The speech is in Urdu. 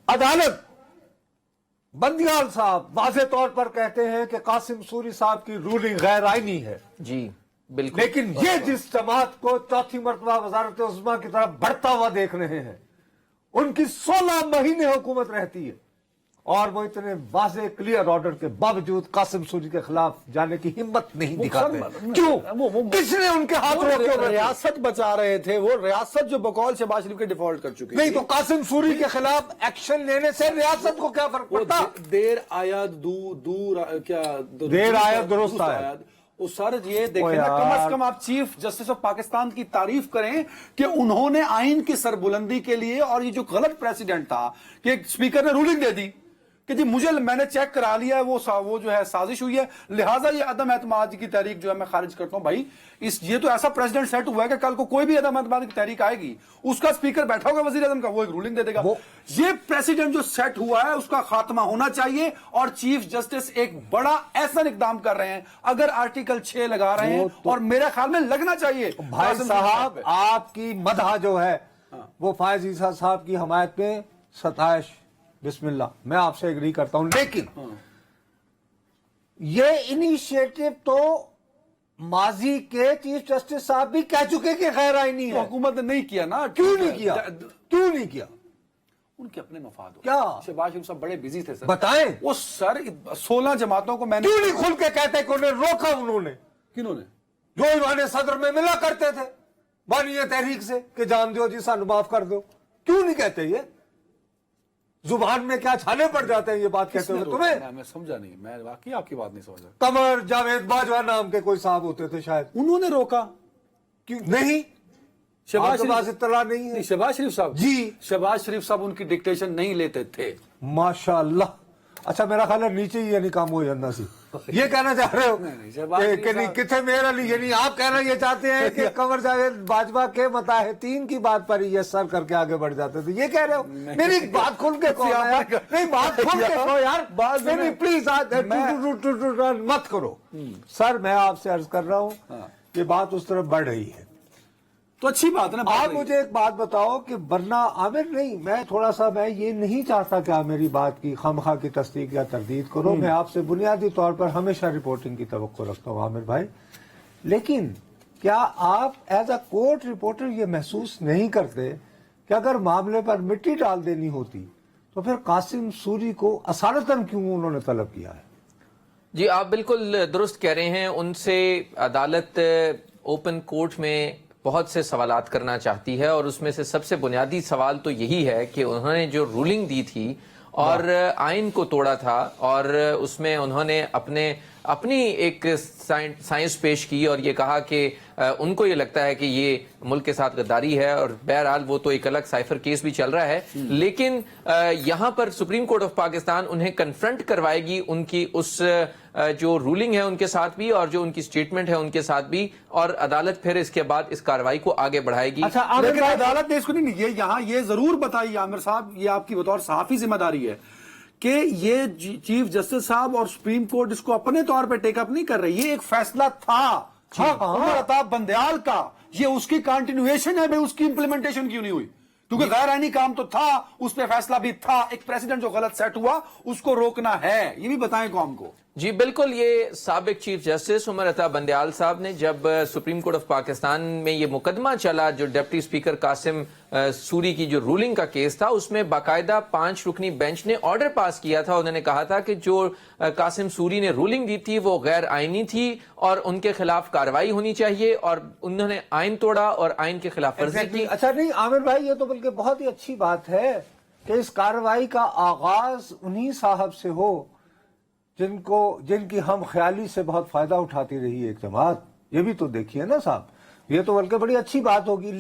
عدالت بندیال صاحب واضح طور پر کہتے ہیں کہ قاسم سوری صاحب کی رولنگ غیر آئینی ہے. جی بالکل. لیکن یہ جس جماعت کو چوتھی مرتبہ وزارت عظمیٰ کی طرف بڑھتا ہوا دیکھ رہے ہیں، ان کی 16 مہینے حکومت رہتی ہے اور وہ اتنے واضح کلیئر آرڈر کے باوجود قاسم سوری کے خلاف جانے کی ہمت نہیں دکھاتے. کیوں؟ کس نے ان کے ہاتھ روکے؟ ریاست بچا رہے تھے، وہ ریاست جو بقول شہباز شریف کے ڈیفالٹ کر چکی. نہیں تو قاسم سوری کے خلاف ایکشن لینے سے ریاست کو کیا فرق پڑتا؟ دیر آیا دیر آیا درست آیا. سر یہ دیکھیں نا، کم از کم آپ چیف جسٹس آف پاکستان کی تعریف کریں کہ انہوں نے آئین کی سربلندی کے لیے، اور یہ جو غلط پریسیڈنٹ تھا کہ اسپیکر نے رولنگ دے دی کہ جی میں نے چیک کرا لیا ہے، وہ جو ہے سازش ہوئی ہے، لہٰذا یہ عدم اعتماد کی تحریک جو ہے میں خارج کرتا ہوں. بھائی یہ تو ایسا پریزیڈنٹ سیٹ ہوا ہے کہ کل کو کوئی بھی عدم اعتماد کی تحریک آئے گی، اس کا اسپیکر بیٹھا ہوگا وزیر اعظم کا، وہ ایک رولنگ دے دے گا. یہ پریزیڈنٹ جو سیٹ ہوا ہے اس کا خاتمہ ہونا چاہیے، اور چیف جسٹس ایک بڑا ایسا اقدام کر رہے ہیں. اگر آرٹیکل 6 لگا رہے ہیں، اور میرے خیال میں لگنا چاہیے. بھائی صاحب آپ کی مدح جو ہے وہ فائز عیسیٰ صاحب کی حمایت میں ستائش، بسم اللہ، میں آپ سے ایگری کرتا ہوں، لیکن یہ انیشیٹو تو ماضی کے چیف جسٹس صاحب بھی کہہ چکے کہ غیر آئینی ہے. حکومت نے نہیں کیا نا. کیوں نہیں کیا؟ کیوں نہیں کیا؟ ان کے اپنے مفاد ہو. کیا؟ شہباز شریف صاحب بڑے بزی تھے سر. بتائیں. وہ سر 16 جماعتوں کو میں نے کیوں نہیں کھل کے کہتے کہ انہیں روکا؟ انہوں نے کنہوں نے جو ایوان صدر میں ملا کرتے تھے بانی تحریک سے کہ جان دیو جی سانو معاف کر دو، کیوں نہیں کہتے؟ یہ زبان میں کیا چھالے پڑ جاتے ہیں یہ بات کہتے ہوئے تمہیں؟ میں سمجھا نہیں، میں واقعی آپ کی بات نہیں سمجھا. قمر جاوید باجوہ نام کے کوئی صاحب ہوتے تھے شاید، انہوں نے روکا کیوں نہیں؟ شہباز شریف اطلاع نہیں ہے. شہباز شریف صاحب جی شہباز شریف صاحب ان کی ڈکٹیشن نہیں لیتے تھے. ماشاء اللہ. اچھا میرا خیال ہے نیچے ہی یعنی کام ہو جانا سی. یہ کہنا چاہ رہے ہو کہ نہیں کتنے میرا علی، یعنی آپ کہنا یہ چاہتے ہیں کہ قمر جاوید باجوہ کے متاحتین کی بات پر ہی یس سر کر کے آگے بڑھ جاتے تھے، یہ کہہ رہے ہو؟ میری بات کھل کے کہو یار، نہیں بات کھل کے کہو یار، نہیں پلیز مت کرو. سر میں آپ سے عرض کر رہا ہوں کہ بات اس طرف بڑھ رہی ہے تو اچھی بات ہے نا. آپ مجھے ایک بات بتاؤ کہ ورنہ عامر نہیں، میں تھوڑا سا میں یہ نہیں چاہتا کہ آپ میری بات کی خامخواہ کی تصدیق یا تردید کرو. میں آپ سے بنیادی طور پر ہمیشہ رپورٹنگ کی توقع رکھتا ہوں عامر بھائی، لیکن کیا آپ ایز اے کورٹ رپورٹر یہ محسوس نہیں کرتے کہ اگر معاملے پر مٹی ڈال دینی ہوتی تو پھر قاسم سوری کو اصالتاً کیوں انہوں نے طلب کیا ہے؟ جی آپ بالکل درست کہہ رہے ہیں. ان سے عدالت اوپن کورٹ میں بہت سے سوالات کرنا چاہتی ہے، اور اس میں سے سب سے بنیادی سوال تو یہی ہے کہ انہوں نے جو رولنگ دی تھی اور آئین کو توڑا تھا، اور اس میں انہوں نے اپنی ایک سائنس پیش کی اور یہ کہا کہ ان کو یہ لگتا ہے کہ یہ ملک کے ساتھ غداری ہے، اور بہرحال وہ تو ایک الگ سائفر کیس بھی چل رہا ہے. لیکن یہاں پر سپریم کورٹ آف پاکستان انہیں کنفرنٹ کروائے گی ان کی اس جو رولنگ ہے ان کے ساتھ بھی، اور جو ان کی سٹیٹمنٹ ہے ان کے ساتھ بھی، اور عدالت پھر اس کے بعد اس کارروائی کو آگے بڑھائے گی. لیکن عدالت نے اس کو نہیں، یہ یہاں یہ ضرور بتائی عامر صاحب، یہ آپ کی بطور صحافی ذمہ داری ہے کہ یہ چیف جسٹس صاحب اور سپریم کورٹ اس کو اپنے طور پہ ٹیک اپ نہیں کر رہی. یہ ایک فیصلہ تھا عمر عطا بندیال کا، یہ اس کی کنٹینیویشن ہے. بھائی اس کی امپلیمنٹیشن کیوں نہیں ہوئی؟ کیونکہ غیر آئینی کام تو تھا، اس پہ فیصلہ بھی تھا. ایک پریزیڈنٹ جو غلط سیٹ ہوا اس کو روکنا ہے، یہ بھی بتائیں قوم کو. جی بالکل. یہ سابق چیف جسٹس عمر عطا بندیال صاحب نے جب سپریم کورٹ آف پاکستان میں یہ مقدمہ چلا جو ڈپٹی اسپیکر قاسم سوری کی جو رولنگ کا کیس تھا، اس میں باقاعدہ 5 رکنی بینچ نے آرڈر پاس کیا تھا. انہوں نے کہا تھا کہ جو قاسم سوری نے رولنگ دی تھی وہ غیر آئینی تھی اور ان کے خلاف کارروائی ہونی چاہیے، اور انہوں نے آئین توڑا اور آئین کے خلاف ورزی کی. اچھا نہیں عامر بھائی، یہ تو بلکہ بہت ہی اچھی بات ہے کہ اس کارروائی کا آغاز انہی صاحب سے ہو جن کی ہم خیالی سے بہت فائدہ اٹھاتی رہی ایک جماعت. یہ بھی تو دیکھیے نا صاحب، یہ تو بلکہ بڑی اچھی بات ہوگی.